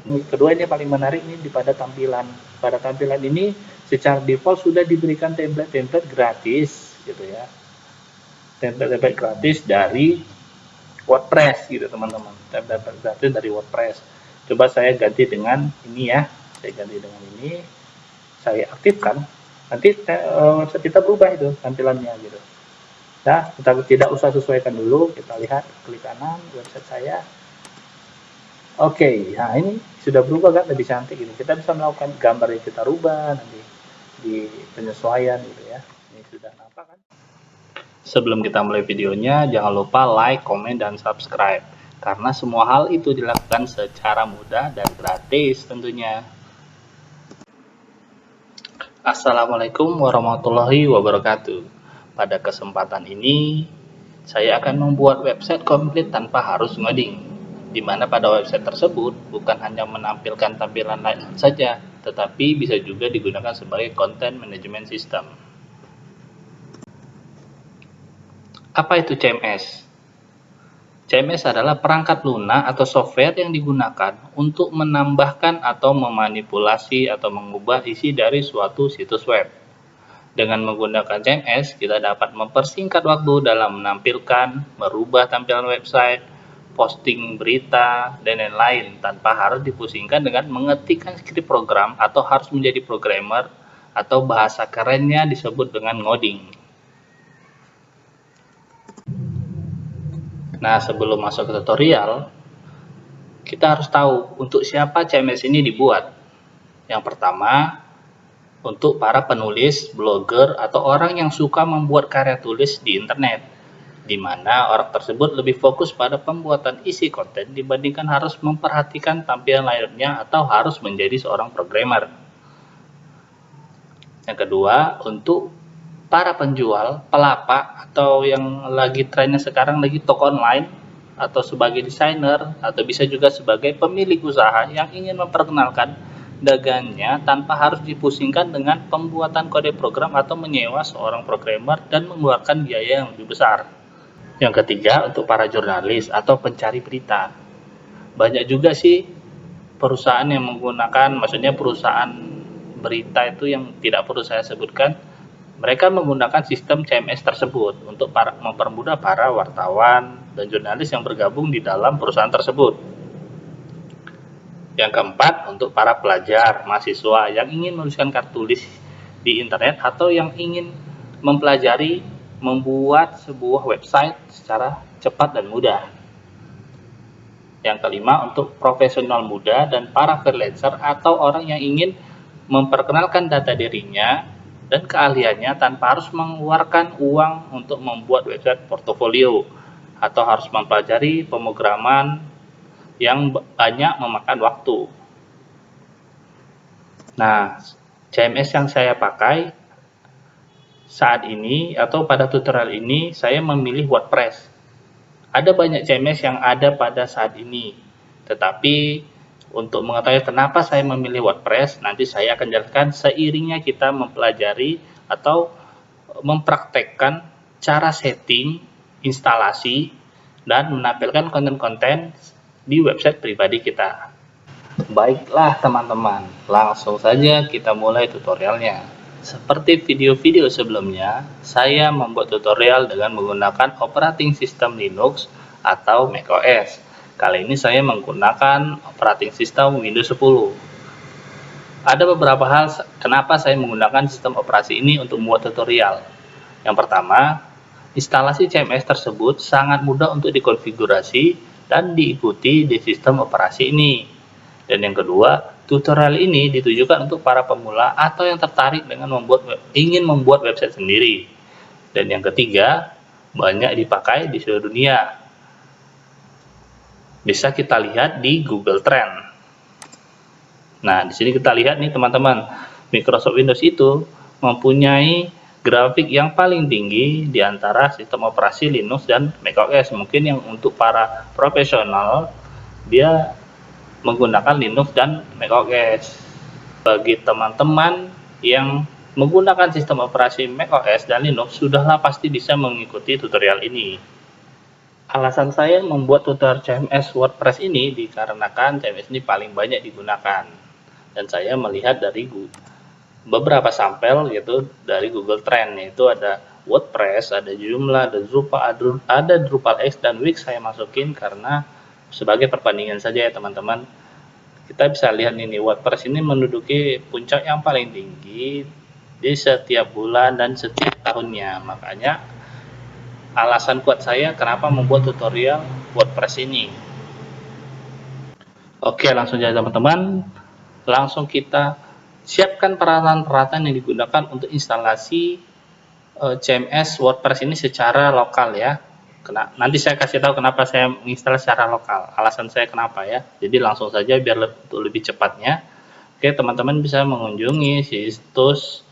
Kedua, ini paling menarik ini pada tampilan. Pada tampilan ini secara default sudah diberikan template-template gratis gitu ya. Template-template gratis dari WordPress gitu teman-teman. Template gratis dari WordPress. Coba saya ganti dengan ini ya. Saya ganti dengan ini. Saya aktifkan. Nanti website kita berubah itu tampilannya gitu. Nah, kita tidak usah sesuaikan dulu. Kita lihat, klik kanan website saya. Oke, nah ini sudah berubah kan, lebih cantik ini. Kita bisa melakukan gambar yang kita rubah nanti di penyesuaian gitu ya. Ini sudah nampak kan? Sebelum kita mulai videonya, jangan lupa like, komen, dan subscribe. Karena semua hal itu dilakukan secara mudah dan gratis tentunya. Assalamualaikum warahmatullahi wabarakatuh. Pada kesempatan ini, saya akan membuat website komplit tanpa harus ngoding. Di mana pada website tersebut bukan hanya menampilkan tampilan layout saja, tetapi bisa juga digunakan sebagai content management system. Apa itu CMS? CMS adalah perangkat lunak atau software yang digunakan untuk menambahkan atau memanipulasi atau mengubah isi dari suatu situs web. Dengan menggunakan CMS, kita dapat mempersingkat waktu dalam menampilkan, merubah tampilan website, posting berita, dan lain-lain tanpa harus dipusingkan dengan mengetikkan skrip program atau harus menjadi programmer atau bahasa kerennya disebut dengan ngoding. Nah, sebelum masuk ke tutorial, kita harus tahu untuk siapa CMS ini dibuat. Yang pertama, untuk para penulis, blogger, atau orang yang suka membuat karya tulis di internet, di mana orang tersebut lebih fokus pada pembuatan isi konten dibandingkan harus memperhatikan tampilan layarnya atau harus menjadi seorang programmer. Yang kedua, untuk para penjual, pelapak, atau yang lagi trennya sekarang lagi toko online, atau sebagai desainer, atau bisa juga sebagai pemilik usaha yang ingin memperkenalkan dagangannya tanpa harus dipusingkan dengan pembuatan kode program atau menyewa seorang programmer dan mengeluarkan biaya yang lebih besar. Yang ketiga, untuk para jurnalis atau pencari berita. Banyak juga sih perusahaan yang menggunakan, maksudnya perusahaan berita itu yang tidak perlu saya sebutkan, mereka menggunakan sistem CMS tersebut untuk mempermudah para wartawan dan jurnalis yang bergabung di dalam perusahaan tersebut. Yang keempat, untuk para pelajar, mahasiswa yang ingin menuliskan kartu tulis di internet atau yang ingin mempelajari membuat sebuah website secara cepat dan mudah. Yang kelima, untuk profesional muda dan para freelancer atau orang yang ingin memperkenalkan data dirinya dan keahliannya tanpa harus mengeluarkan uang untuk membuat website portofolio atau harus mempelajari pemrograman yang banyak memakan waktu. Nah, CMS yang saya pakai saat ini atau pada tutorial ini saya memilih WordPress. Ada banyak CMS yang ada pada saat ini, tetapi untuk mengetahui kenapa saya memilih WordPress, nanti saya akan jelaskan seiringnya kita mempelajari atau mempraktekkan cara setting, instalasi, dan menampilkan konten-konten di website pribadi kita. Baiklah teman-teman, langsung saja kita mulai tutorialnya. Seperti video-video sebelumnya, saya membuat tutorial dengan menggunakan operating system Linux atau macOS. Kali ini saya menggunakan operating system Windows 10. Ada beberapa hal kenapa saya menggunakan sistem operasi ini untuk membuat tutorial. Yang pertama, instalasi CMS tersebut sangat mudah untuk dikonfigurasi dan diikuti di sistem operasi ini. Dan yang kedua, tutorial ini ditujukan untuk para pemula atau yang tertarik dengan ingin membuat website sendiri. Dan yang ketiga, banyak dipakai di seluruh dunia. Bisa kita lihat di Google Trend. Nah, di sini kita lihat nih teman-teman, Microsoft Windows itu mempunyai grafik yang paling tinggi di antara sistem operasi Linux dan macOS. Mungkin yang untuk para profesional, dia menggunakan Linux dan macOS. Bagi teman-teman yang menggunakan sistem operasi macOS dan Linux, sudahlah pasti bisa mengikuti tutorial ini. Alasan saya membuat tutorial CMS WordPress ini dikarenakan CMS ini paling banyak digunakan, dan saya melihat dari beberapa sampel gitu dari Google Trend, yaitu ada WordPress, ada Joomla, ada Drupal, ada Drupal X dan Wix saya masukin karena sebagai perbandingan saja ya teman-teman. Kita bisa lihat ini WordPress ini menduduki puncak yang paling tinggi di setiap bulan dan setiap tahunnya. Makanya alasan kuat saya kenapa membuat tutorial WordPress ini. Oke, langsung saja teman-teman. Langsung kita siapkan peralatan-peralatan yang digunakan untuk instalasi CMS WordPress ini secara lokal ya. Nanti saya kasih tahu kenapa saya menginstal secara lokal. Alasan saya kenapa ya. Jadi langsung saja biar untuk lebih cepatnya. Oke, teman-teman bisa mengunjungi situs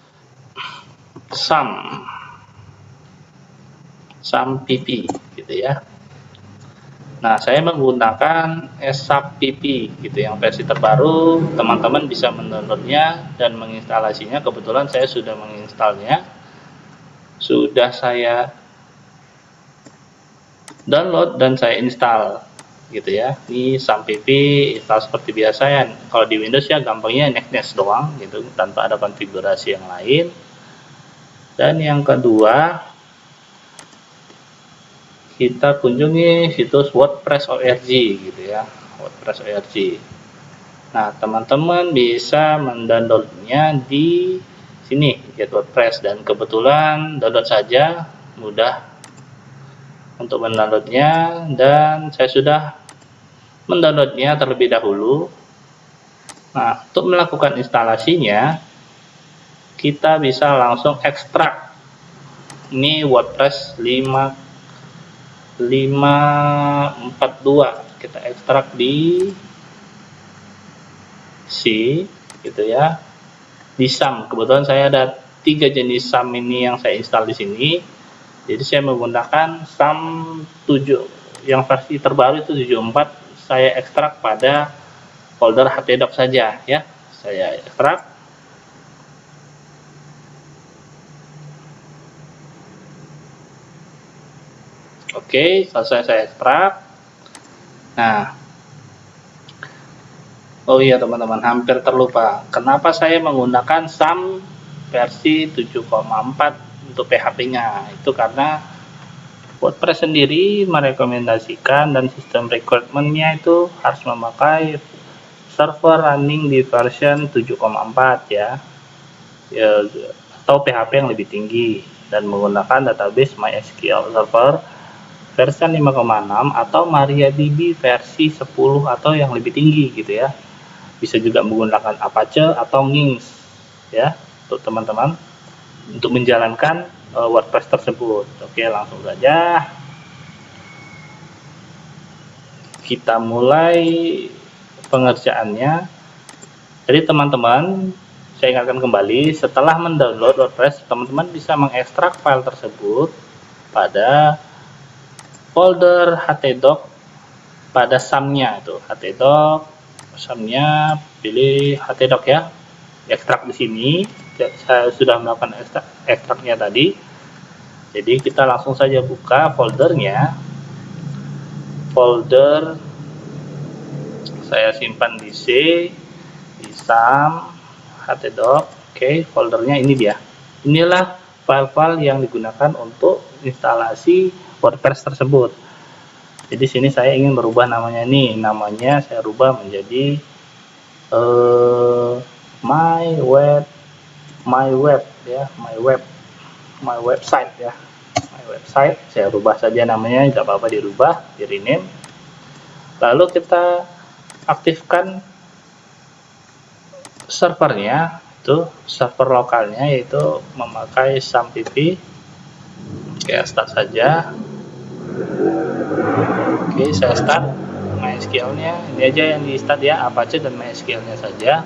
SAM.pp gitu ya. Nah, saya menggunakan SAP.pp gitu yang versi terbaru. Teman-teman bisa mendownloadnya dan menginstalasinya. Kebetulan saya sudah menginstalnya. Sudah saya download dan saya install gitu ya. Ini SAM.pp install seperti biasa ya. Kalau di Windows ya gampangnya next doang gitu tanpa ada konfigurasi yang lain. Dan yang kedua, kita kunjungi situs WordPress.org gitu ya, WordPress.org. Nah, teman-teman bisa mendownloadnya di sini, Get WordPress, dan kebetulan download saja, mudah untuk mendownloadnya, dan saya sudah mendownloadnya terlebih dahulu. Nah, untuk melakukan instalasinya, kita bisa langsung ekstrak. Ini WordPress 542 kita ekstrak di C gitu ya, di SAM. Kebetulan saya ada 3 jenis SAM ini yang saya install di sini, jadi saya menggunakan SAM 7 yang versi terbaru itu 74. Saya ekstrak pada folder htdoc saja ya, saya ekstrak. Oke, selesai saya ekstrak. Nah, oh iya teman-teman, hampir terlupa. Kenapa saya menggunakan SAM versi 7,4 untuk PHP-nya? Itu karena WordPress sendiri merekomendasikan dan sistem requirement-nya itu harus memakai server running di version 7,4 ya, atau PHP yang lebih tinggi, dan menggunakan database MySQL Server versi 5,6 atau MariaDB versi 10 atau yang lebih tinggi gitu ya. Bisa juga menggunakan Apache atau Nginx ya untuk teman-teman untuk menjalankan WordPress tersebut. Oke, langsung saja kita mulai pengerjaannya. Jadi teman-teman, saya ingatkan kembali, setelah mendownload WordPress, teman-teman bisa mengekstrak file tersebut pada folder htdoc pada SAM-nya itu. htdoc SAM-nya pilih htdoc ya. Ekstrak di sini. Saya sudah melakukan ekstraknya tadi. Jadi kita langsung saja buka foldernya. Folder saya simpan di C, di SAM, htdoc. Oke, foldernya ini dia. Inilah file-file yang digunakan untuk instalasi WordPress tersebut. Jadi sini saya ingin merubah namanya nih, namanya saya rubah menjadi my website ya, my website. Saya rubah saja namanya, nggak apa-apa dirubah, di rename. Lalu kita aktifkan servernya, itu server lokalnya yaitu memakai SAM.pp. Oke, start saja. Oke, saya start MySQL-nya. Ini aja yang di start ya, Apache dan MySQL-nya saja.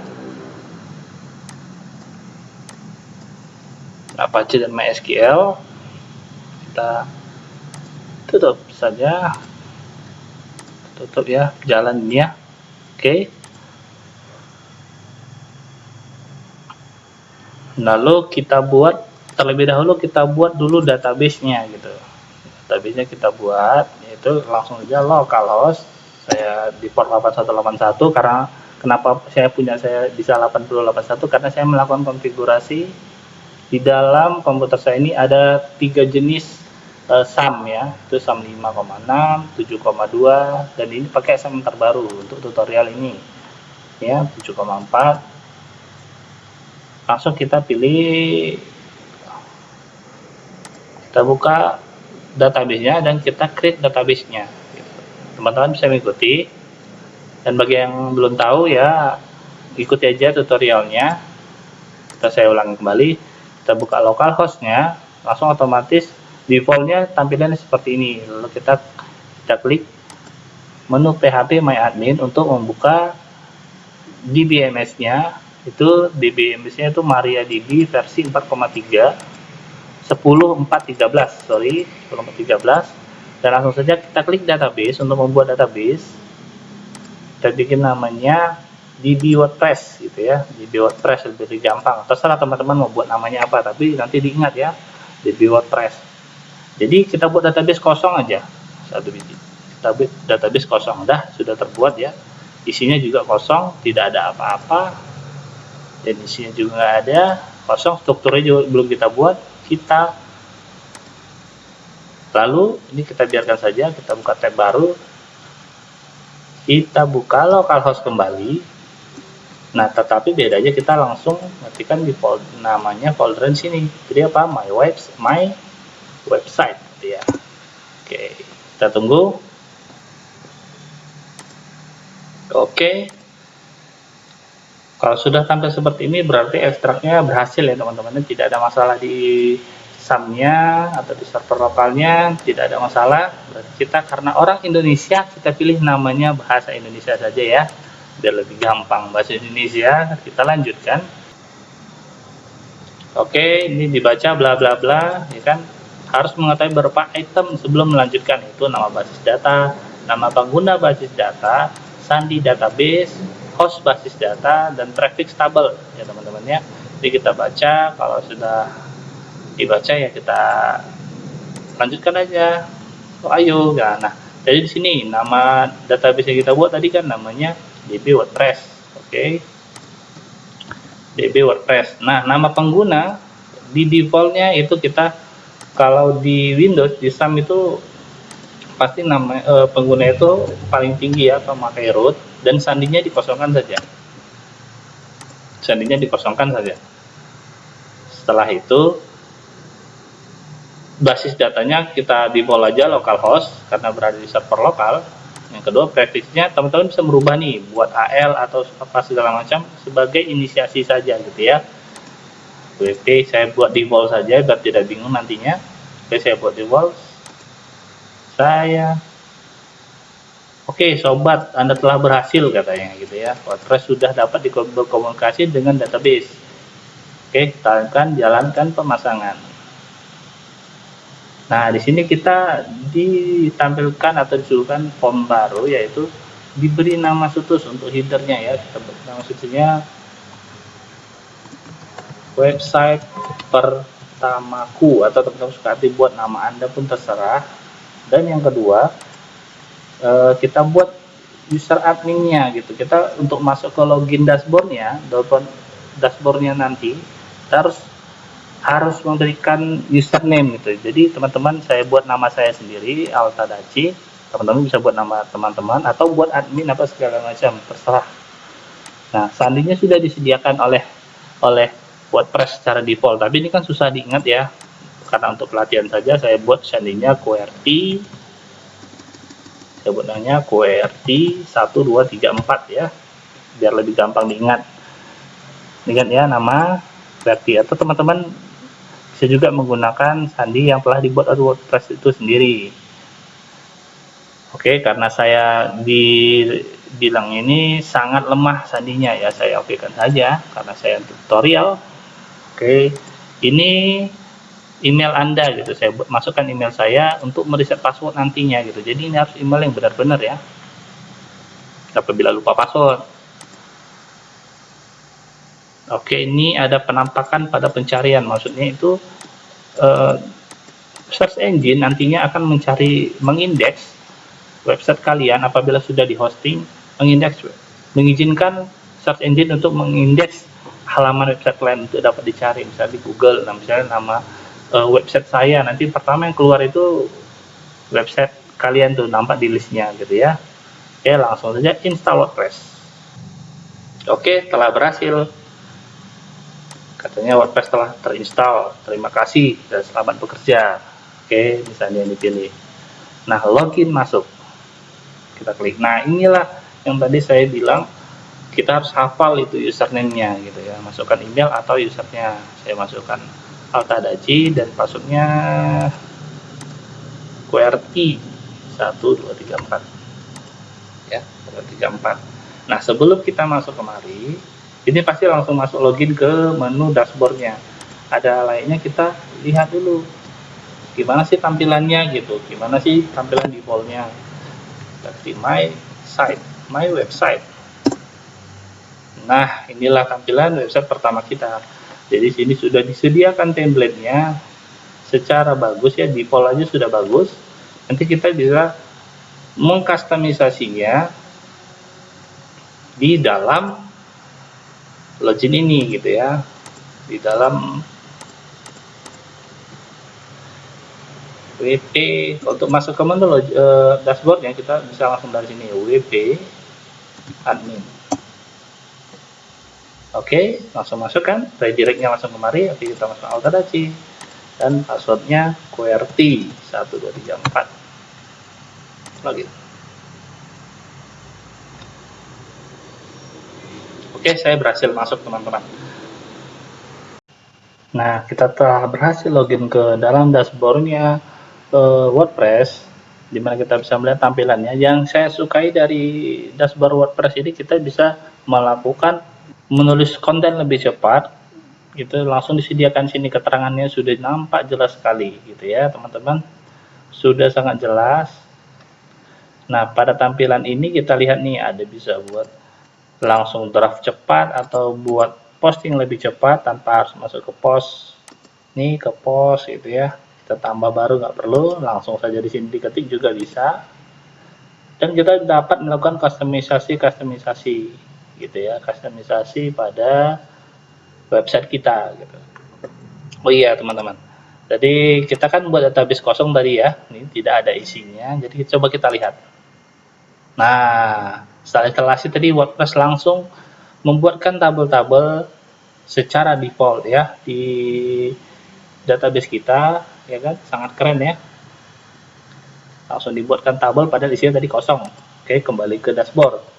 Apache dan MySQL kita tutup saja, tutup ya jalannya. Oke, lalu kita buat terlebih dahulu, kita buat dulu database-nya gitu. Database-nya kita buat itu langsung aja localhost. Saya di port 8181 karena kenapa saya bisa 8081 karena saya melakukan konfigurasi di dalam komputer saya ini ada 3 jenis SAM ya, itu SAM 5,6, 7,2 dan ini pakai SAM terbaru untuk tutorial ini ya, 7,4. Langsung kita pilih, kita buka database-nya dan kita create database-nya. Teman-teman bisa mengikuti, dan bagi yang belum tahu ya ikuti aja tutorialnya. Saya ulangi kembali, kita buka localhost-nya, langsung otomatis default-nya tampilannya seperti ini. Lalu kita klik menu PHP My Admin untuk membuka DBMS-nya. Itu DBMS-nya itu MariaDB versi 4,3 10.4.13, sorry, 10.4.13. Dan langsung saja kita klik database. Untuk membuat database kita bikin namanya DB WordPress gitu ya, DB WordPress lebih gampang. Terserah teman-teman mau buat namanya apa, tapi nanti diingat ya, DB WordPress. Jadi kita buat database kosong aja, satu biji. Kita buat database kosong, sudah terbuat ya. Isinya juga kosong, tidak ada apa-apa, dan isinya juga nggak ada, kosong. Strukturnya juga belum kita buat. Lalu ini kita biarkan saja, kita buka tab baru, kita buka localhost kembali. Nah, tetapi bedanya kita langsung matikan di namanya folder sini. Jadi apa? My website gitu ya. Oke, kita tunggu. Oke. Kalau sudah tampil seperti ini berarti ekstraknya berhasil ya teman-teman. Tidak ada masalah di SAM-nya atau di server lokalnya, tidak ada masalah. Berarti kita karena orang Indonesia, kita pilih namanya bahasa Indonesia saja ya, biar lebih gampang, bahasa Indonesia. Kita lanjutkan. Oke, ini dibaca bla bla bla ya kan. Harus mengetahui beberapa item sebelum melanjutkan, itu nama basis data, nama pengguna basis data, sandi database, host basis data, dan prefix table ya teman-teman ya. Jadi kita baca, kalau sudah dibaca ya kita lanjutkan aja. Ayo ya. Nah, jadi di sini nama database yang kita buat tadi kan namanya DB WordPress. Oke. DB WordPress. Nah, nama pengguna di defaultnya itu kita, kalau di Windows di SAM itu pasti nama pengguna itu paling tinggi ya, memakai root, dan sandinya dikosongkan saja. Sandinya dikosongkan saja. Setelah itu basis datanya kita default aja localhost karena berada di server lokal. Yang kedua, prefixnya teman-teman bisa merubah nih, buat AL atau apa segala macam sebagai inisiasi saja gitu ya. Oke, saya buat default saja biar tidak bingung nantinya. Oke, saya buat default. Oke, sobat, Anda telah berhasil katanya gitu ya. WordPress sudah dapat berkomunikasi dengan database. Oke, kita akan jalankan pemasangan. Nah, di sini kita ditampilkan atau disuguhkan form baru, yaitu diberi nama situs untuk headernya ya. Kita beri nama situsnya website pertamaku, atau teman-teman suka dibuat nama Anda pun terserah. Dan yang kedua, kita buat user adminnya gitu. Kita untuk masuk ke login dashboardnya nanti kita harus memberikan username gitu. Jadi teman-teman, saya buat nama saya sendiri, Altadaci. Teman-teman bisa buat nama teman-teman atau buat admin apa segala macam, terserah. Nah, sandinya sudah disediakan oleh WordPress secara default, tapi ini kan susah diingat ya. Karena untuk pelatihan saja saya buat sandinya QWERTY. Saya buat namanya QWERTY 1 2 3 4 ya, biar lebih gampang diingat. Ingat ya, nama QWERTY. Atau teman-teman bisa juga menggunakan sandi yang telah dibuat oleh WordPress itu sendiri. Oke, karena saya bilang ini sangat lemah sandinya ya, saya okekan saja karena saya tutorial. Oke, ini email Anda gitu, saya masukkan email saya untuk mereset password nantinya gitu. Jadi ini harus email yang benar-benar ya, apabila lupa password. Oke, ini ada penampakan pada pencarian, maksudnya itu search engine nantinya akan mengindeks website kalian apabila sudah di hosting mengizinkan search engine untuk mengindeks halaman website lain untuk dapat dicari, misalnya di Google. Nah, misalnya nama website saya, nanti pertama yang keluar itu website kalian tuh nampak di listnya gitu ya. Oke, langsung saja install WordPress. Oke, telah berhasil. Katanya WordPress telah terinstall. Terima kasih dan selamat bekerja. Oke, misalnya dipilih. Nah, login masuk. Kita klik. Nah, inilah yang tadi saya bilang, kita harus hafal itu username-nya gitu ya. Masukkan email atau usernya. Saya masukkan Altadaji dan passwordnya QWERTY 1234 ya, 1234. Nah, sebelum kita masuk kemari, ini pasti langsung masuk login ke menu dashboardnya. Ada lainnya, kita lihat dulu gimana sih tampilannya gitu, gimana sih tampilan defaultnya. Seperti my site, my website. Nah, inilah tampilan website pertama kita. Jadi sini sudah disediakan template-nya secara bagus ya, default aja sudah bagus. Nanti kita bisa mengkustomisasinya di dalam login ini gitu ya, di dalam WP. Untuk masuk ke menu dashboardnya, kita bisa langsung dari sini, WP admin. Oke, langsung masukkan redirectnya langsung kemari. Oke, kita masuk Altadaji dan passwordnya QWERTY 1234. Login. Oke, saya berhasil masuk teman-teman. Nah, kita telah berhasil login ke dalam dashboardnya WordPress, dimana kita bisa melihat tampilannya. Yang saya sukai dari dashboard WordPress ini, kita bisa melakukan menulis konten lebih cepat gitu, langsung disediakan sini keterangannya, sudah nampak jelas sekali gitu ya teman-teman, sudah sangat jelas. Nah, pada tampilan ini kita lihat nih, ada bisa buat langsung draft cepat atau buat posting lebih cepat tanpa harus masuk ke post. Nih ke post gitu ya, kita tambah baru, nggak perlu, langsung saja di sini diketik juga bisa. Dan kita dapat melakukan kustomisasi gitu ya, kustomisasi pada website kita gitu. Oh iya teman-teman, jadi kita kan buat database kosong tadi ya, ini tidak ada isinya, jadi coba kita lihat. Nah, setelah instalasi tadi WordPress langsung membuatkan tabel-tabel secara default ya di database kita, ya kan, sangat keren ya. Langsung dibuatkan tabel padahal isinya tadi kosong. Oke, kembali ke dashboard.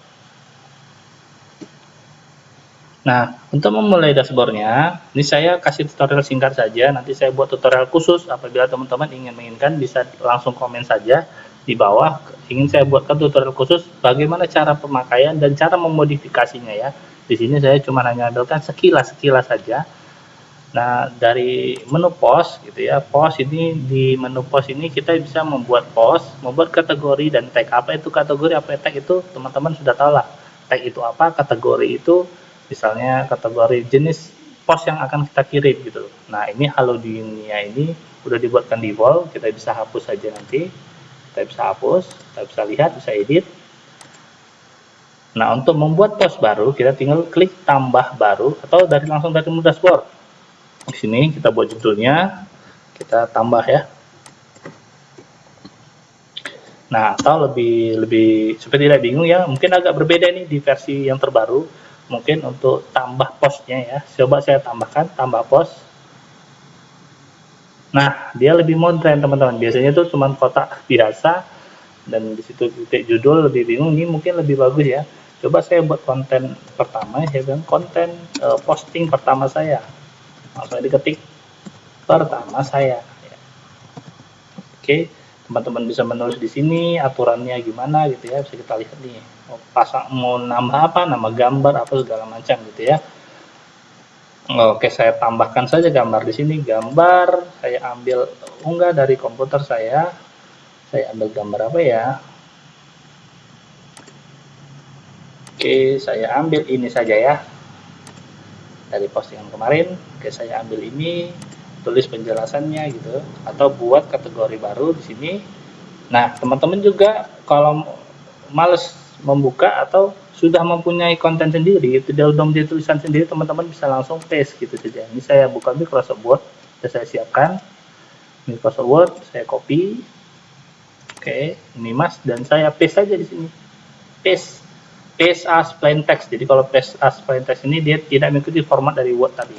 Nah, untuk memulai dashboardnya, ini saya kasih tutorial singkat saja. Nanti saya buat tutorial khusus. Apabila teman-teman menginginkan, bisa langsung komen saja di bawah. Ingin saya buatkan tutorial khusus bagaimana cara pemakaian dan cara memodifikasinya ya. Di sini saya cuma hanya ambilkan sekilas saja. Nah, dari menu post gitu ya, post ini, di menu post ini kita bisa membuat post, membuat kategori dan tag. Apa itu kategori, apa tag, itu teman-teman sudah tahu lah. Tag itu apa, kategori itu misalnya kategori jenis post yang akan kita kirim gitu. Nah, ini Halo Dunia ini udah dibuatkan default, kita bisa hapus saja nanti. Kita bisa hapus, kita bisa lihat, bisa edit. Nah, untuk membuat post baru, kita tinggal klik tambah baru atau langsung dari menu dashboard. Di sini kita buat judulnya, kita tambah ya. Nah, atau lebih supaya tidak bingung ya, mungkin agak berbeda nih di versi yang terbaru. Mungkin untuk tambah postnya ya, coba saya tambahkan tambah post. Nah, dia lebih modern teman-teman. Biasanya tuh cuma kotak biasa dan di situ titik judul, lebih bingung. Ini mungkin lebih bagus ya. Coba saya buat konten pertama, saya bilang konten posting pertama saya. Langsung diketik pertama saya. Oke, teman-teman bisa menulis di sini aturannya gimana gitu ya, bisa kita lihat nih. Mau nambah apa, nama gambar apa segala macam gitu ya. Oke, saya tambahkan saja gambar di sini. Gambar saya ambil unggah dari komputer saya. Saya ambil gambar apa ya? Oke, saya ambil ini saja ya. Dari postingan kemarin, oke saya ambil ini, tulis penjelasannya gitu, atau buat kategori baru di sini. Nah, teman-teman juga kalau males membuka atau sudah mempunyai konten sendiri, itu sudah menjadi tulisan sendiri, teman-teman bisa langsung paste gitu saja. Ini saya buka Microsoft Word, sudah saya siapkan Microsoft Word, saya copy, oke, ini mas, dan saya paste saja di sini, paste, paste as plain text. Jadi kalau paste as plain text ini dia tidak mengikuti format dari Word tadi.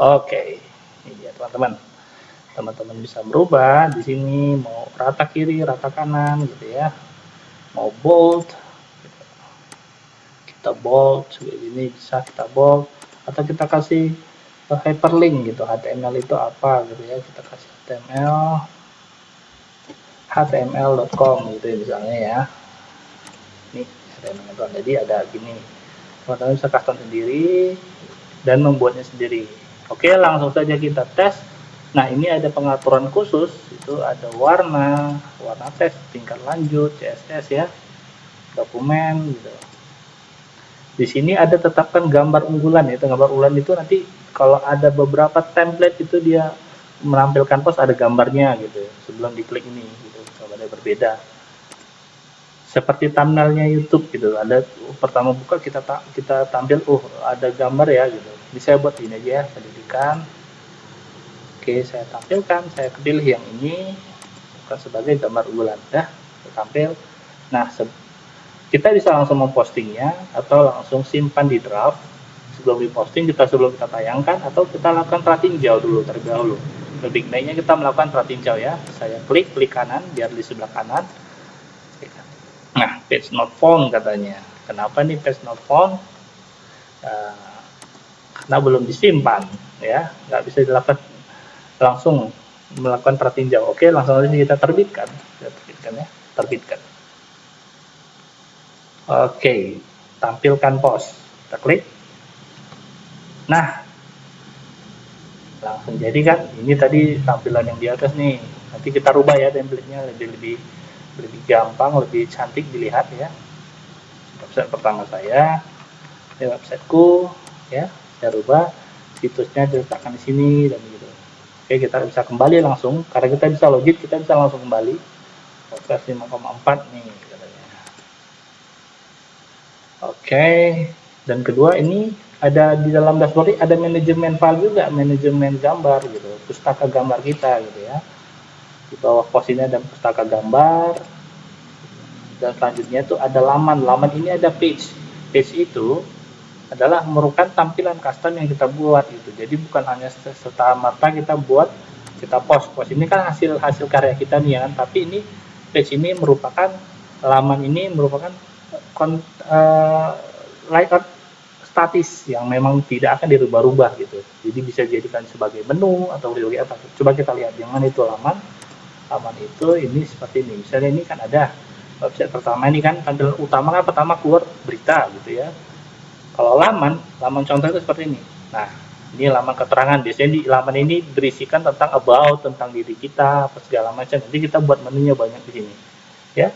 Oke, ini dia teman-teman. Teman-teman bisa merubah di sini mau rata kiri, rata kanan gitu ya. Mau bold, kita bold seperti ini, bisa kita bold atau kita kasih hyperlink gitu. HTML itu apa gitu ya, kita kasih html.com gitu ya, misalnya ya. Ini HTML.com, jadi ada gini, teman-teman bisa custom sendiri dan membuatnya sendiri. Oke, langsung saja kita tes. Nah, ini ada pengaturan khusus, itu ada warna teks, tingkat lanjut, CSS ya, dokumen gitu. Di sini ada tetapkan gambar unggulan, itu gambar unggulan itu nanti kalau ada beberapa template itu dia menampilkan post ada gambarnya gitu sebelum diklik ini gitu, gambarnya berbeda. Seperti thumbnailnya YouTube gitu, ada pertama buka kita tampil ada gambar ya gitu. Ini saya buat ini aja ya, pendidikan. Oke, saya tampilkan, saya pilih yang ini bukan sebagai gambar unggulan ya, saya tampil. Nah, kita bisa langsung mempostingnya atau langsung simpan di draft sebelum diposting, sebelum kita tayangkan, atau kita lakukan pratinjau dulu terlebih dahulu. Lebih baiknya kita melakukan pratinjau ya. Saya klik kanan biar di sebelah kanan. Nah, page not found katanya. Kenapa nih page not found? Karena belum disimpan ya, nggak bisa dilakukan langsung melakukan pratinjau. Oke, langsung aja kita terbitkan ya, terbitkan. Oke, tampilkan post, kita klik. Nah, langsung jadi kan, ini tadi tampilan yang di atas nih, nanti kita rubah ya template-nya lebih gampang, lebih cantik dilihat ya. Website pertama saya, ini websiteku ya, saya rubah, situsnya diletakkan di sini dan gitu. Oke, kita bisa kembali langsung, karena kita bisa login, kita bisa langsung kembali. WordPress 5,4 nih katanya. Oke, dan kedua ini ada di dalam dashboard ada manajemen file juga, manajemen gambar gitu, pustaka gambar kita gitu ya. Di bawah pos ini ada pustaka gambar, dan selanjutnya itu ada laman. Laman ini ada page. Page itu adalah merupakan tampilan custom yang kita buat gitu. Jadi bukan hanya serta-merta kita buat, kita post. Post ini kan hasil karya kita nih ya kan, tapi ini page ini merupakan, laman ini merupakan layout statis yang memang tidak akan dirubah-rubah gitu. Jadi bisa dijadikan sebagai menu atau sebagai apa. Coba kita lihat yang mana itu laman. Laman itu ini seperti ini. Misalnya ini kan ada website pertama ini kan tampilan utama kan pertama keluar berita gitu ya. Kalau laman contoh itu seperti ini. Nah, ini laman keterangan. Biasanya di laman ini berisikan tentang about, tentang diri kita, apa segala macam. Nanti kita buat menunya banyak di sini. Ya.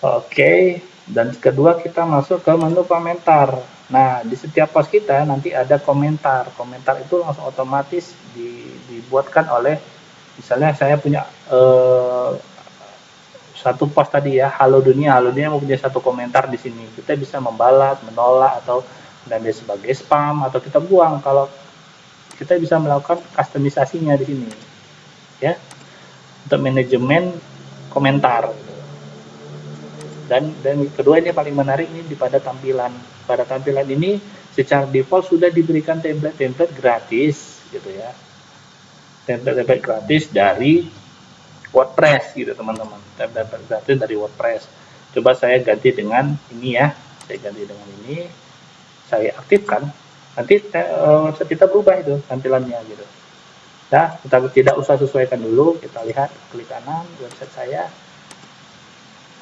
Oke, dan kedua kita masuk ke menu komentar. Nah, di setiap post kita nanti ada komentar. Komentar itu langsung otomatis dibuatkan oleh, misalnya saya punya satu post tadi ya, halo dunia mempunyai satu komentar di sini. Kita bisa membalas, menolak, atau dan sebagai spam, atau kita buang. Kalau kita bisa melakukan customisasinya di sini, ya, untuk manajemen komentar. Dan kedua ini paling menarik ini pada tampilan. Pada tampilan ini secara default sudah diberikan template gratis gitu ya. Template gratis dari WordPress gitu teman-teman. Template gratis dari WordPress. Coba saya ganti dengan ini ya. Saya ganti dengan ini. Saya aktifkan. Nanti website kita berubah itu tampilannya gitu. Nah, kita tidak usah sesuaikan dulu. Kita lihat, klik kanan website saya.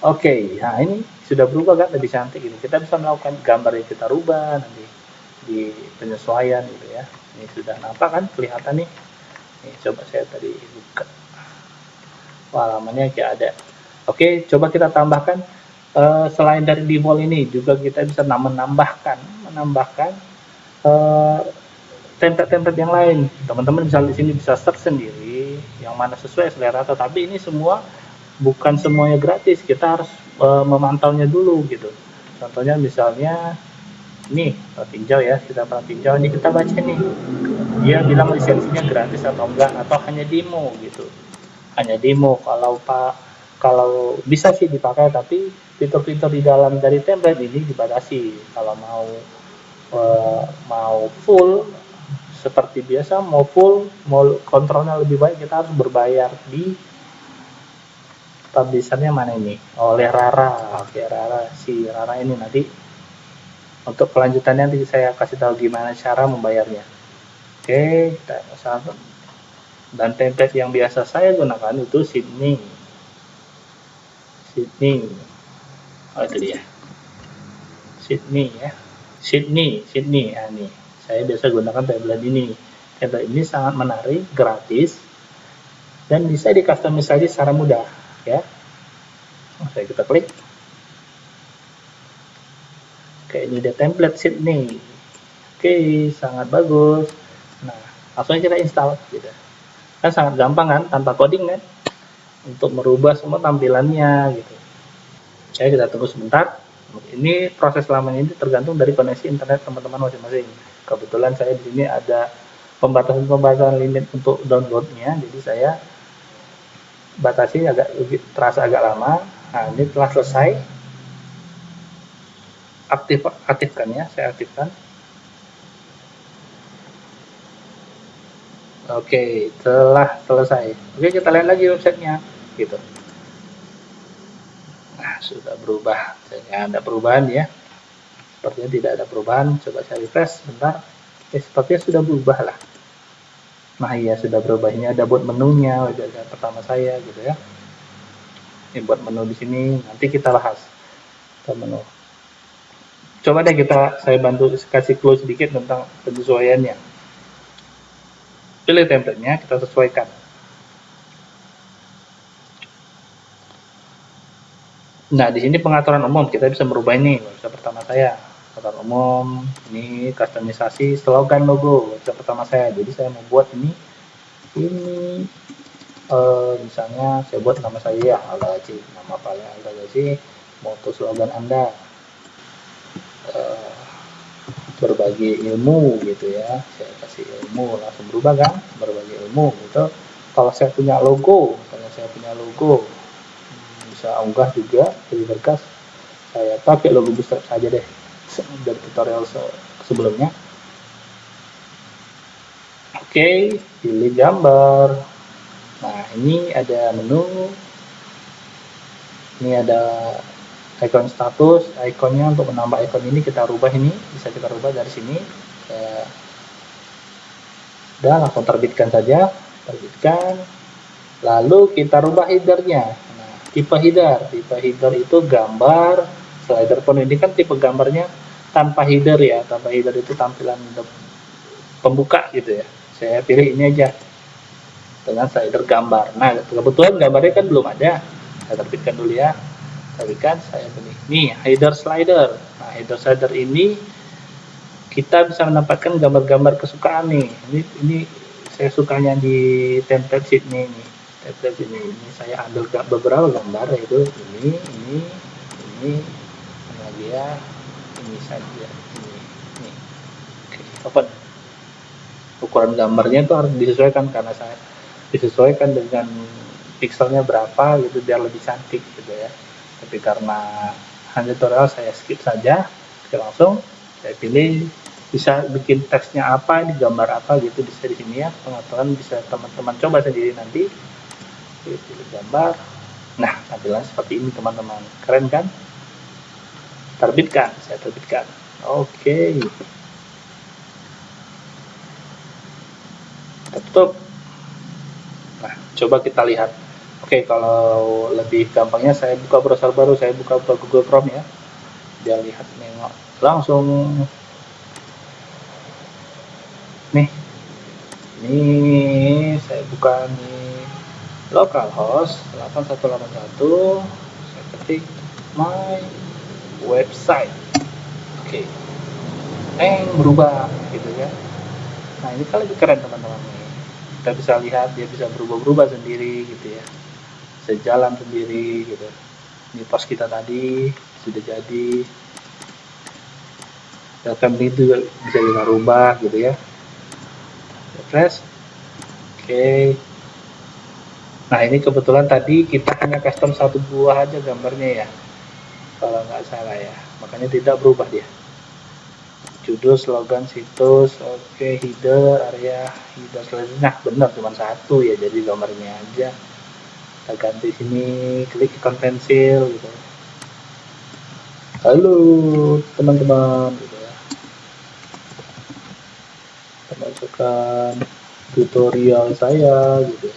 Oke, nah ini sudah berubah kan, lebih cantik ini. Kita bisa melakukan gambar yang kita rubah nanti di penyesuaian gitu ya. Ini sudah nampak kan, kelihatan nih. Ini coba saya tadi buka. Wah, halamannya kayak ada. Oke, coba kita tambahkan selain dari default ini juga kita bisa menambahkan template-template yang lain. Teman-teman bisa di sini bisa search sendiri yang mana sesuai selera, tetapi ini semua bukan semuanya gratis, kita harus memantaunya dulu gitu. Contohnya misalnya nih tinjau ya, kita pernah tinjau ini, kita baca nih dia bilang lisensinya gratis atau enggak, atau hanya demo gitu, hanya demo. Kalau bisa sih dipakai, tapi fitur-fitur di dalam dari template ini dibatasi. Kalau mau full seperti biasa, mau full, mau kontrolnya lebih baik, kita harus berbayar di publishernya mana ini, oleh Rara. Oke, Rara, si Rara ini nanti untuk kelanjutannya nanti saya kasih tahu gimana cara membayarnya. Oke, kita sahabat. Dan template yang biasa saya gunakan itu Sydney. Oh itu dia, Sydney ya, Sydney. Nah, nih saya biasa gunakan template ini. Template ini sangat menarik, gratis, dan bisa dikustomisasi secara mudah ya. Saya kita klik. Oke, ini dia template Sydney. Oke, sangat bagus. Nah, langsung kita install gitu. Kan sangat gampang kan, tanpa coding kan, untuk merubah semua tampilannya gitu. Oke, kita tunggu sebentar. Ini proses lamanya ini tergantung dari koneksi internet teman-teman masing-masing. Kebetulan saya di sini ada pembatasan limit untuk downloadnya, jadi saya batasi terasa agak lama. Nah, ini telah selesai. Aktifkan ya, saya aktifkan. Oke, telah selesai. Oke, kita lihat lagi websitenya gitu. Nah, sudah berubah. Saya ada perubahan ya. Sepertinya tidak ada perubahan. Coba saya refresh sebentar. Sepertinya sudah berubah lah. Nah iya, sudah berubah. Ini ada buat menunya, website pertama saya gitu ya. Ini buat menu di sini, nanti kita bahas ke menu. Coba deh saya bantu kasih clue sedikit tentang penyesuaiannya. Pilih templatenya, kita sesuaikan. Nah, di sini pengaturan umum, kita bisa merubah ini. Website pertama saya, pengaturan umum, ini customisasi slogan logo, website pertama saya. Jadi saya mau buat ini misalnya saya buat nama saya ya, Alda Haji, nama paling Alda Haji, moto slogan Anda berbagi ilmu gitu ya, saya kasih ilmu, langsung berubah kan, berbagi ilmu gitu. Kalau saya punya logo, misalnya saya punya logo, bisa unggah juga jadi berkas, saya pakai logo besar saja deh dari tutorial sebelumnya. Oke, pilih gambar. Nah, ini ada menu, ini ada icon status, ikonnya untuk menambah icon ini kita rubah, ini bisa kita rubah dari sini. Udah, langsung terbitkan saja, terbitkan. Lalu kita rubah headernya. Nah, tipe header itu gambar slider pun, ini kan tipe gambarnya tanpa header ya, tanpa header itu tampilan pembuka gitu ya. Saya pilih ini aja dengan slider gambar. Nah, kebetulan gambarnya kan belum ada, saya terbitkan dulu ya. Terbitkan, saya pilih nih header slider. Nah, header slider ini kita bisa menempatkan gambar-gambar kesukaan nih. Ini saya sukanya di template sheet ini. Template ini saya ambil beberapa gambar, yaitu ini lagi ya, ini saja, ini. Oke, open. Ukuran gambarnya itu harus disesuaikan, karena saya disesuaikan dengan pixelnya berapa gitu biar lebih cantik gitu ya. Tapi karena hanya tutorial saya skip saja, langsung saya pilih bisa bikin teksnya apa, ini gambar apa gitu, bisa di sini ya. Pengaturan bisa teman-teman coba sendiri nanti. Pilih gambar. Nah, tampilannya seperti ini teman-teman, keren kan? Terbitkan, saya terbitkan. Oke, tutup. Nah, coba kita lihat. Oke, kalau lebih gampangnya saya buka browser baru, saya buka Google Chrome ya, biar lihat nengok langsung. Nih, ini saya buka nih localhost 8181, saya ketik my website. Oke, berubah gitu ya. Nah, ini kan lebih keren teman-teman nih. kita bisa lihat dia bisa berubah-ubah sendiri gitu ya, bisa jalan sendiri gitu. Ini pos kita tadi sudah jadi, welcome itu bisa kita rubah gitu ya, refresh. Oke. Nah ini kebetulan tadi kita hanya custom satu buah aja gambarnya ya, kalau nggak salah ya, makanya tidak berubah dia. Judul, slogan, situs, oke, header, area, header selanjutnya. Nah benar cuma satu ya, jadi gambarnya aja kita ganti sini, klik ikon pensil gitu. Halo teman-teman gitu ya, kita masukkan tutorial saya gitu ya.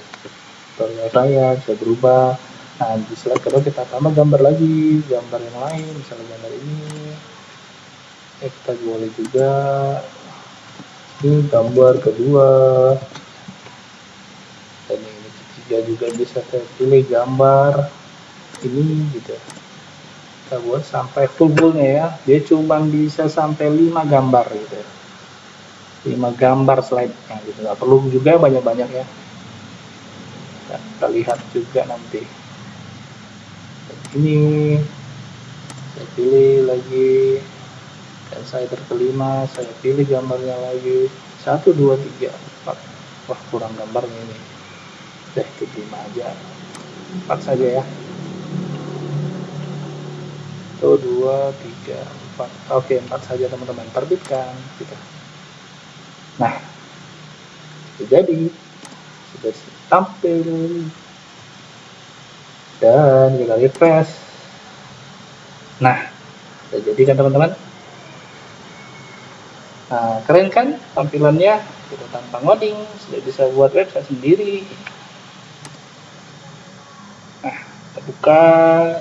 Tutorial saya bisa berubah. Nah di slide kedua kita tambah gambar lagi, gambar yang lain, misalnya gambar ini. Kita boleh juga ini gambar kedua, dan ini ketiga juga bisa kita pilih gambar ini gitu. Kita buat sampai fullnya ya, dia cuma bisa sampai 5 gambar gitu, 5 gambar slide-nya gitu, nggak perlu juga banyak-banyak ya. Dan kita lihat juga nanti ini saya pilih lagi, dan saya kelima saya pilih gambarnya lagi 1 2 3 4. Wah kurang gambarnya ini, deh itu 5 aja, 4 saja ya, 1 2 3 4. Oke 4 saja teman-teman, terbitkan gitu. Nah jadi sudah tampil dan kita refresh. Nah sudah jadi kan teman-teman. Nah keren kan tampilannya, sudah tanpa ngoding, sudah bisa buat website sendiri. Nah kita buka,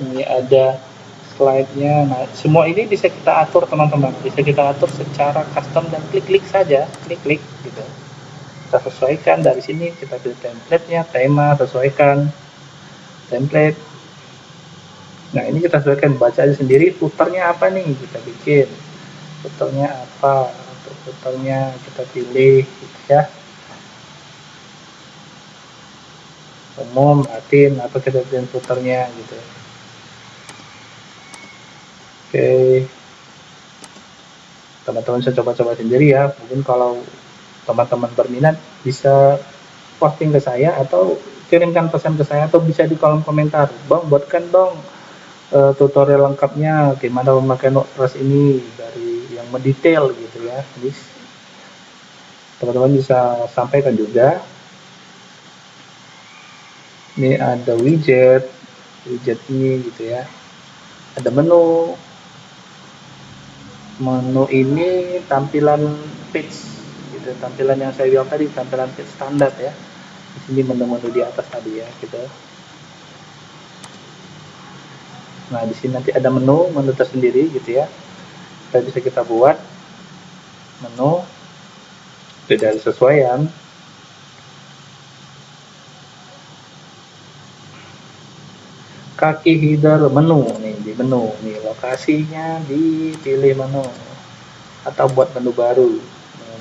ini ada slide-nya. Nah semua ini bisa kita atur teman-teman, bisa kita atur secara custom dan klik-klik saja, klik-klik gitu. Kita sesuaikan dari sini, kita pilih template-nya, tema, sesuaikan template. Nah ini kita sesuaikan, baca aja sendiri, footernya apa nih kita bikin, footernya apa, untuk footernya kita pilih gitu ya, umum, Latin, apa kita pilih footernya gitu. Oke, teman-teman bisa coba-coba sendiri ya, mungkin kalau teman-teman berminat bisa posting ke saya atau kirimkan pesan ke saya, atau bisa di kolom komentar, bang buatkan dong tutorial lengkapnya gimana memakai WordPress ini dari yang mendetail gitu ya. Jadi teman-teman bisa sampaikan juga. Ini ada widget ini gitu ya, ada menu ini tampilan page gitu, tampilan yang saya bilang tadi, tampilan page standar ya. Di sini menu-menu di atas tadi ya gitu. Nah di sini nanti ada menu tersendiri gitu ya, kita bisa kita buat menu dari sesuaian. Kaki header menu nih, di menu nih lokasinya dipilih menu, atau buat menu baru.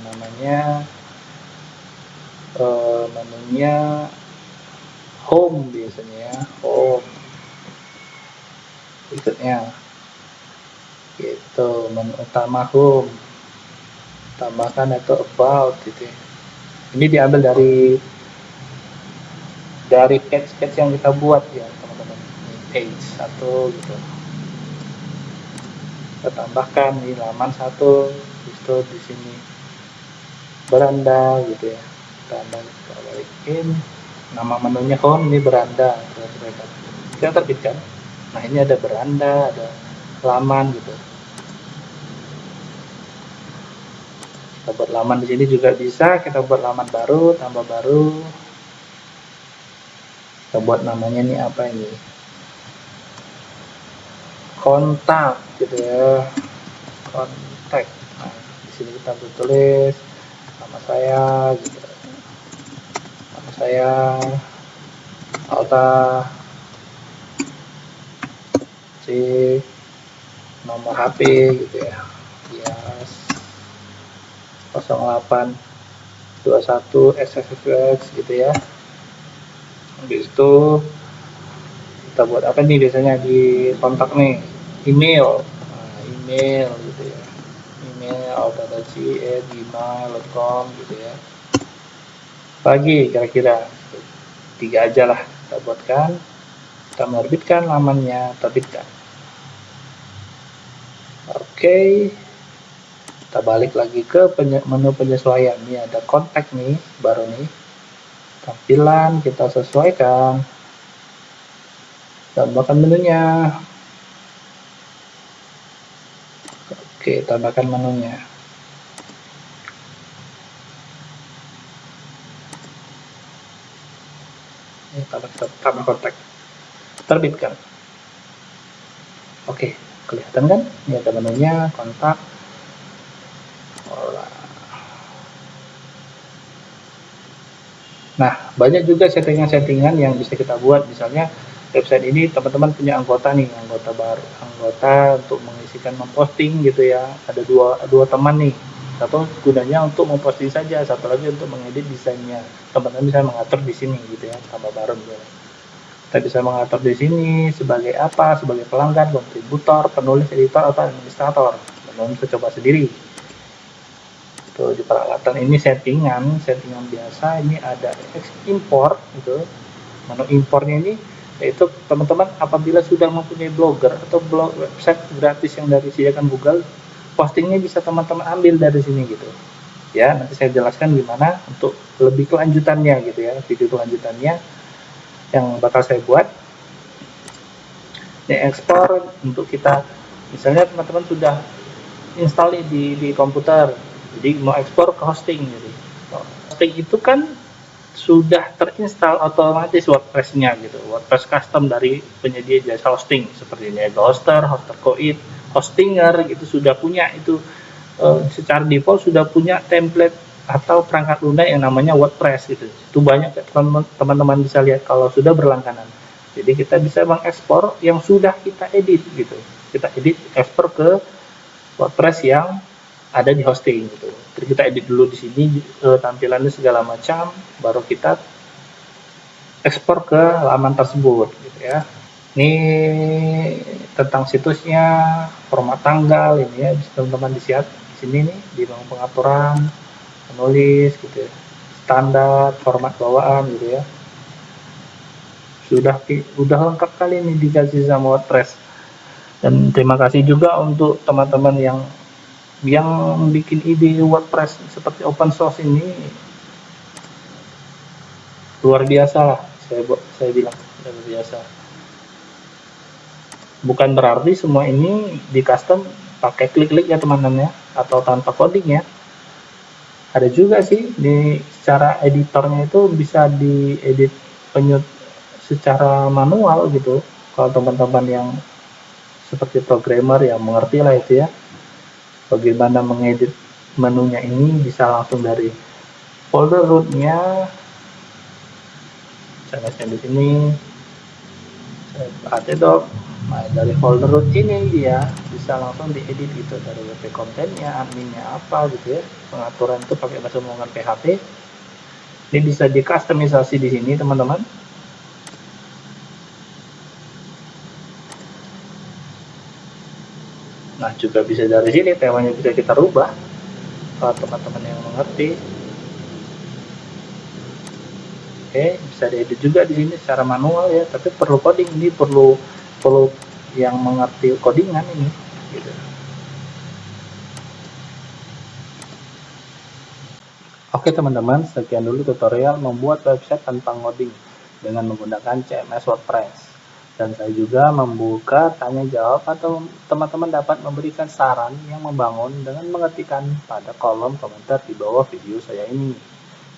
Namanya menunya home biasanya ya, home berikutnya gitu, menu utama home, tambahkan atau about gitu ya. Ini diambil dari page yang kita buat ya teman-teman, page 1 gitu, kita tambahkan di laman 1 itu di sini beranda gitu ya, kita balikin nama menunya home, ini beranda, kita terbitkan. Nah ini ada beranda, ada laman gitu, kita buat laman di sini juga bisa, kita buat laman baru, tambah baru, kita buat namanya nih apa ini, kontak gitu ya, kontak. Nah di sini kita tulis nama saya gitu, nama saya Alta, C, nomor HP gitu ya, yes, 08 21 XXX gitu ya. Habis itu kita buat apa nih biasanya di kontak nih, email. Nah, email gitu ya, email alpadaci@gmail.com gitu ya. Pagi kira-kira 3 aja lah kita buatkan, kita menerbitkan lamannya, terbitkan. Oke, kita balik lagi ke menu penyesuaian. Ini ada kontak nih, baru nih, tampilan kita sesuaikan, tambahkan menunya. Oke, tambahkan menunya. Ini tambah kontak, terbitkan. Oke, kelihatan kan? Ini ada menunya, kontak. Nah, banyak juga settingan-settingan yang bisa kita buat. Misalnya website ini teman-teman punya anggota nih, anggota baru, anggota untuk mengisikan memposting gitu ya. Ada dua teman nih. Satu gunanya untuk memposting saja, satu lagi untuk mengedit desainnya. Teman-teman bisa mengatur di sini gitu ya, tambah baru gitu. Kita bisa mengatur di sini sebagai apa, sebagai pelanggan, kontributor, penulis, editor, atau administrator. Teman-teman bisa coba sendiri. Tuh, di peralatan ini settingan biasa. Ini ada import gitu. Menu impornya ini yaitu teman-teman apabila sudah mempunyai blogger atau website gratis yang dari disediakan Google, postingnya bisa teman-teman ambil dari sini gitu ya. Nanti saya jelaskan gimana untuk lebih kelanjutannya gitu ya, video kelanjutannya yang bakal saya buat. Ini ekspor untuk kita, misalnya teman-teman sudah install di komputer, jadi mau ekspor ke hosting. Jadi hosting itu kan sudah terinstall otomatis WordPress-nya gitu, WordPress custom dari penyedia jasa hosting seperti Hoster, Hostercoid, Hostinger gitu, sudah punya itu secara default sudah punya template atau perangkat lunak yang namanya WordPress gitu. Itu banyak teman-teman bisa lihat kalau sudah berlangganan. Jadi kita bisa mengekspor yang sudah kita edit gitu, kita edit, ekspor ke WordPress yang ada di hosting gitu. Jadi kita edit dulu di sini tampilannya segala macam, baru kita ekspor ke laman tersebut gitu ya. Ini tentang situsnya, format tanggal ini ya, bisa teman-teman disiap di sini nih di pengaturan, penulis gitu ya. Standar, format bawaan gitu ya. Sudah lengkap kali ini dikasih sama WordPress. Dan terima kasih juga untuk teman-teman yang bikin ide WordPress seperti open source ini, luar biasa lah, saya bilang luar biasa. Bukan berarti semua ini di custom pakai klik-klik ya teman-teman ya, atau tanpa coding ya. Ada juga sih di secara editornya itu bisa diedit secara manual gitu. Kalau teman-teman yang seperti programmer yang mengerti lah itu ya, bagaimana mengedit menunya ini, bisa langsung dari folder rootnya. Saya di sini, saya pakai dok. Nah, dari folder root ini dia bisa langsung diedit gitu, dari WP kontennya, adminnya apa gitu ya. Pengaturan itu pakai bahasa menggunakan PHP. Ini bisa dikustomisasi di sini teman-teman. Nah, juga bisa dari sini temanya bisa kita rubah kalau teman-teman yang mengerti. Oke, bisa diedit juga di sini secara manual ya, tapi perlu coding, ini perlu yang mengerti codingan ini gitu. Oke teman-teman, sekian dulu tutorial membuat website tanpa ngoding dengan menggunakan CMS WordPress. Dan saya juga membuka tanya jawab atau teman-teman dapat memberikan saran yang membangun dengan mengetikkan pada kolom komentar di bawah video saya ini.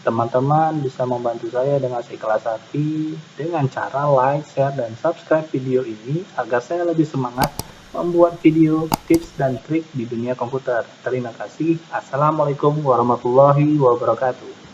Teman-teman bisa membantu saya dengan seikhlas hati dengan cara like, share, dan subscribe video ini agar saya lebih semangat membuat video, tips, dan trik di dunia komputer. Terima kasih. Assalamualaikum warahmatullahi wabarakatuh.